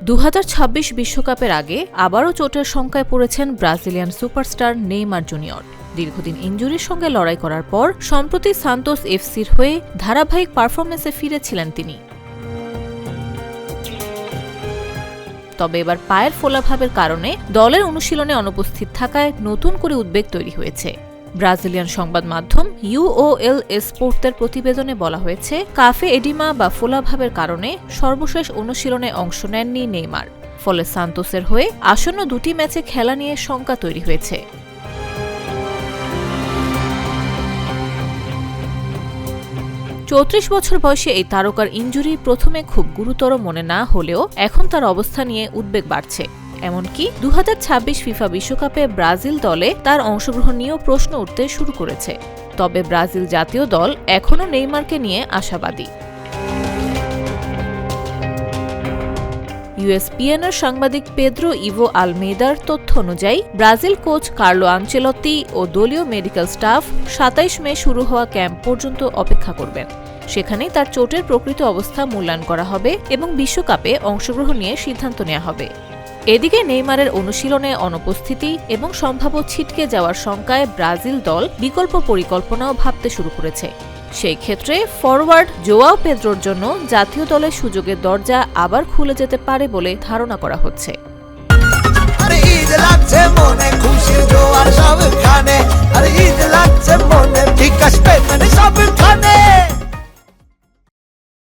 2026 বিশ্বকাপের আগে আবারও চোটের শঙ্কায় পড়েছেন ব্রাজিলিয়ান সুপারস্টার নেইমার জুনিয়র। দীর্ঘদিন ইনজুরির সঙ্গে লড়াই করার পর সম্প্রতি সান্তোস এফসির হয়ে ধারাবাহিক পারফরম্যান্সে ফিরেছিলেন তিনি। তবে এবার পায়ের ফোলাভাবের কারণে দলের অনুশীলনে অনুপস্থিত থাকায় নতুন করে উদ্বেগ তৈরি হয়েছে। ব্রাজিলিয়ান সংবাদ মাধ্যম UOL স্পোর্তের প্রতিবেদনে বলা হয়েছে, কাফে এডিমা বা ফোলাভাবের কারণে সর্বশেষ অনুশীলনে অংশ নেননি নেইমার। ফলে সান্তোসের হয়ে আসন্ন দুটি ম্যাচে খেলা নিয়ে শঙ্কা তৈরি হয়েছে। 34 বছর বয়সে এই তারকার ইনজুরি প্রথমে খুব গুরুতর মনে না হলেও এখন তার অবস্থা নিয়ে উদ্বেগ বাড়ছে। এমনকি 2026 ফিফা বিশ্বকাপে ব্রাজিল দলে তার অংশগ্রহণ নিয়েও প্রশ্ন উঠতে শুরু করেছে। তবে ব্রাজিল জাতীয় দল এখনও নেইমারকে নিয়ে আশাবাদী। USPN-এর সাংবাদিক পেদ্রো ইভো আলমেইদার তথ্য অনুযায়ী ব্রাজিল কোচ কার্লো আনচেলত্তি ও দলীয় মেডিকেল স্টাফ 27 মে শুরু হওয়া ক্যাম্প পর্যন্ত অপেক্ষা করবেন। সেখানেই তার চোটের প্রকৃত অবস্থা মূল্যায়ন করা হবে এবং বিশ্বকাপে অংশগ্রহণ নিয়ে সিদ্ধান্ত নেওয়া হবে। এদিকে নেইমারের অনুশীলনে অনুপস্থিতি এবং সম্ভাব্য ছিটকে যাওয়ার শঙ্কায় ব্রাজিল দল বিকল্প পরিকল্পনাও ভাবতে শুরু করেছে। সেই ক্ষেত্রে ফরওয়ার্ড জোয়াও পেদ্রোর জন্য জাতীয় দলের সুযোগের দরজা আবার খুলে যেতে পারে বলে ধারণা করা হচ্ছে। ঈদ লাগছে মনে, খুশির জোয়ার সবখানে, আর ঈদ লাগছে মনে, বিকাশ পেমেন্ট সবখানে।